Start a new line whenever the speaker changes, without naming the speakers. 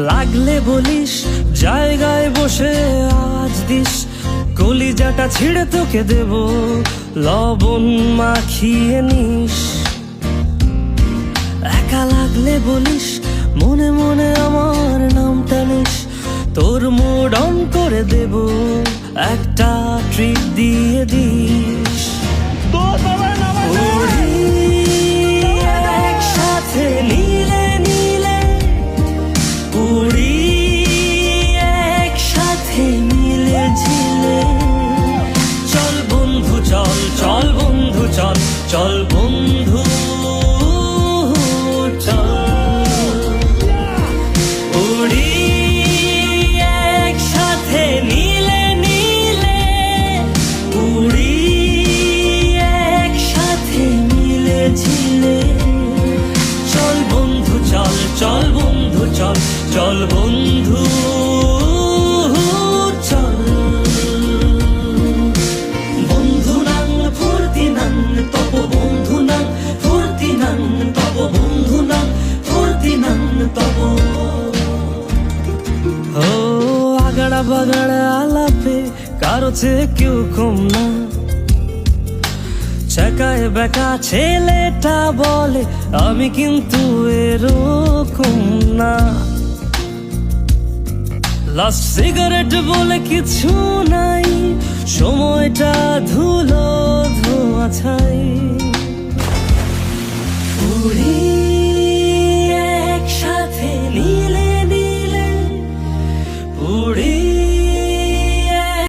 লাগলে বলিস জায়গায় বসে আওয়াজ দিস, কলিজাটা ছিঁড়ে তোকে দেব, লবণ মাখিয়ে নিস। একা লাগলে বলিস মনে মনে আমার নাম টানিস, তোর মুড অন করে দেব, একটা ট্রিট দিয়ে দিস। উড়ি একসাথে নীলে নীলে, উড়ি একসাথে মিলে ঝিলে। চল বন্ধু চল, চল বন্ধু চল, চল বন্ধু চল। উড়ি একসাথে নীলে নীলে, উড়ি একসাথে মিলে ঝিলে। চল বন্ধু চল, চল বন্ধু চল, চল বন্ধু চল। বন্ধু নাং ফুর্তি নাং তপ, বন্ধু নাং ফুর্তি নাং তপ, বন্ধু নাং ফুর্তি নাং তপ। ও আগাড়া বাগাড়া আলাপে কারো চেয়ে কেউ কম না, চাকায় বেকা ছেলেটা বলে আমি কিন্তু এরকম না। লাস্ট সিগারেট বলে কিছু নাই, সময়টা ধুলো ধোয়া ছাই। উড়ি